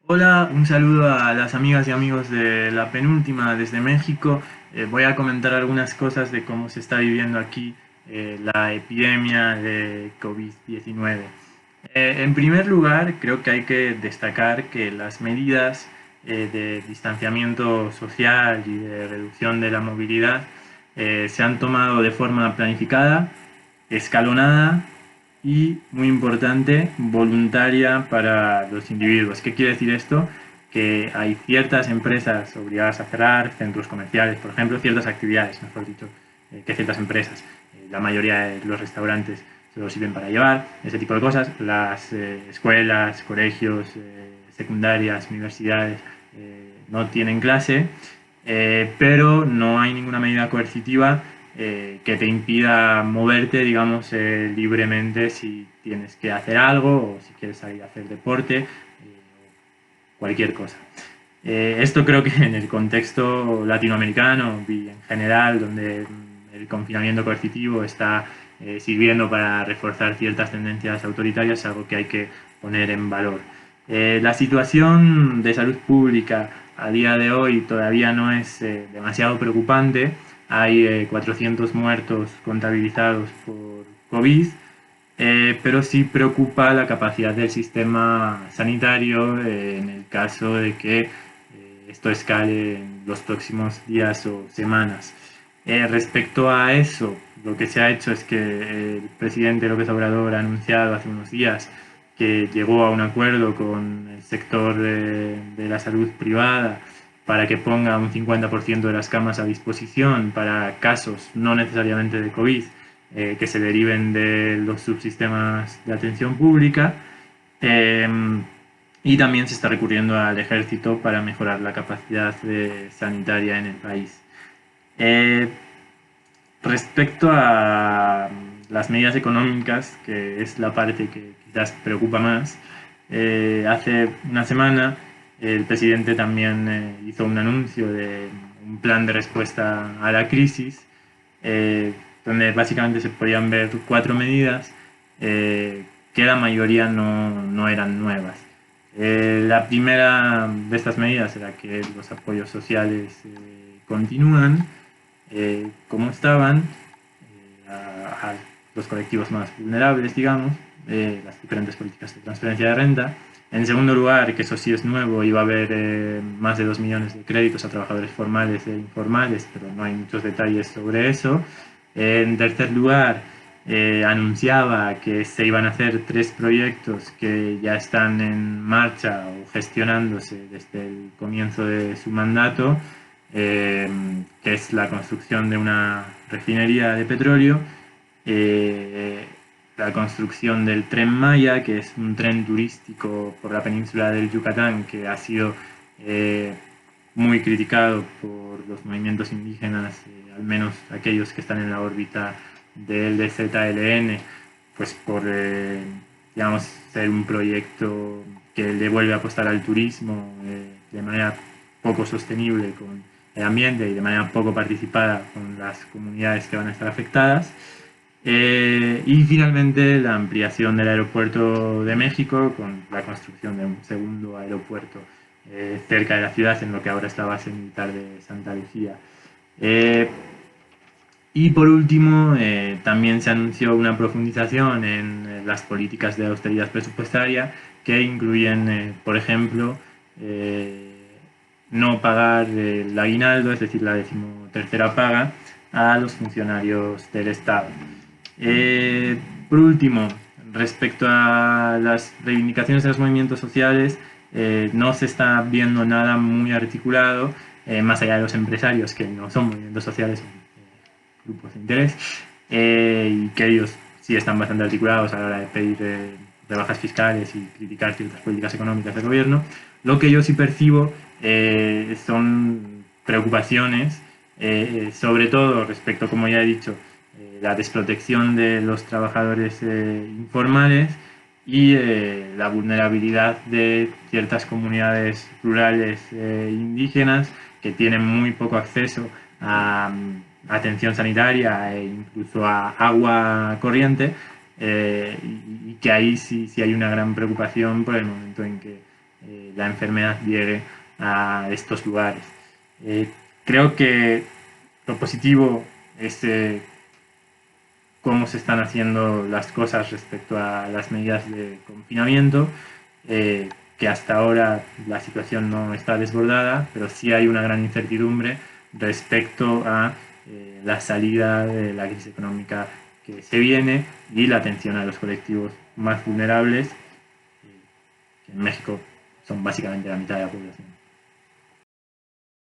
Hola, un saludo a las amigas y amigos de La Penúltima desde México. Voy a comentar algunas cosas de cómo se está viviendo aquí la epidemia de COVID-19. En primer lugar, creo que hay que destacar que las medidas de distanciamiento social y de reducción de la movilidad se han tomado de forma planificada, escalonada y, muy importante, voluntaria para los individuos. ¿Qué quiere decir esto? Que hay ciertas empresas obligadas a cerrar, centros comerciales, por ejemplo, ciertas actividades, mejor dicho, que ciertas empresas. La mayoría de los restaurantes solo sirven para llevar, ese tipo de cosas. Las escuelas, colegios, secundarias, universidades no tienen clase, pero no hay ninguna medida coercitiva que te impida moverte, digamos, libremente si tienes que hacer algo o si quieres salir a hacer deporte, cualquier cosa. Esto creo que en el contexto latinoamericano y en general, donde el confinamiento coercitivo está sirviendo para reforzar ciertas tendencias autoritarias, es algo que hay que poner en valor. La situación de salud pública a día de hoy todavía no es demasiado preocupante. Hay 400 muertos contabilizados por COVID, pero sí preocupa la capacidad del sistema sanitario en el caso de que esto escale en los próximos días o semanas. Respecto a eso, lo que se ha hecho es que el presidente López Obrador ha anunciado hace unos días que llegó a un acuerdo con el sector de la salud privada para que ponga un 50% de las camas a disposición para casos no necesariamente de COVID, que se deriven de los subsistemas de atención pública. Eh, y también se está recurriendo al ejército para mejorar la capacidad sanitaria en el país. Eh, Respecto a las medidas económicas, que es la parte que quizás preocupa más, hace una semana el presidente también hizo un anuncio de un plan de respuesta a la crisis, eh, donde básicamente se podían ver cuatro medidas que la mayoría no eran nuevas. La primera de estas medidas era que los apoyos sociales continúan como estaban a los colectivos más vulnerables, digamos, las diferentes políticas de transferencia de renta. En segundo lugar, que eso sí es nuevo, iba a haber más de 2 millones de créditos a trabajadores formales e informales, pero no hay muchos detalles sobre eso. En tercer lugar, anunciaba que se iban a hacer 3 proyectos que ya están en marcha o gestionándose desde el comienzo de su mandato, que es la construcción de una refinería de petróleo, eh, la construcción del Tren Maya, que es un tren turístico por la península del Yucatán, que ha sido eh, muy criticado por los movimientos indígenas, al menos aquellos que están en la órbita del DZLN, pues por, digamos, ser un proyecto que le vuelve a apostar al turismo de manera poco sostenible con el ambiente y de manera poco participada con las comunidades que van a estar afectadas. Y finalmente la ampliación del aeropuerto de México con la construcción de un segundo aeropuerto cerca de la ciudad, en lo que ahora es la base militar de Santa Lucía. Eh, y por último, también se anunció una profundización en las políticas de austeridad presupuestaria que incluyen, por ejemplo, eh, no pagar el aguinaldo, es decir, la decimotercera paga, a los funcionarios del Estado. Por último, respecto a las reivindicaciones de los movimientos sociales, no se está viendo nada muy articulado, más allá de los empresarios, que no son movimientos sociales, son grupos de interés, y que ellos sí están bastante articulados a la hora de pedir rebajas fiscales y criticar ciertas políticas económicas del gobierno. Lo que yo sí percibo son preocupaciones, sobre todo respecto, como ya he dicho, la desprotección de los trabajadores informales y la vulnerabilidad de ciertas comunidades rurales indígenas que tienen muy poco acceso a atención sanitaria e incluso a agua corriente, y que ahí sí hay una gran preocupación por el momento en que la enfermedad llegue a estos lugares. Creo que lo positivo es cómo se están haciendo las cosas respecto a las medidas de confinamiento, que hasta ahora la situación no está desbordada, pero sí hay una gran incertidumbre respecto a la salida de la crisis económica que se viene y la atención a los colectivos más vulnerables, que en México son básicamente la mitad de la población.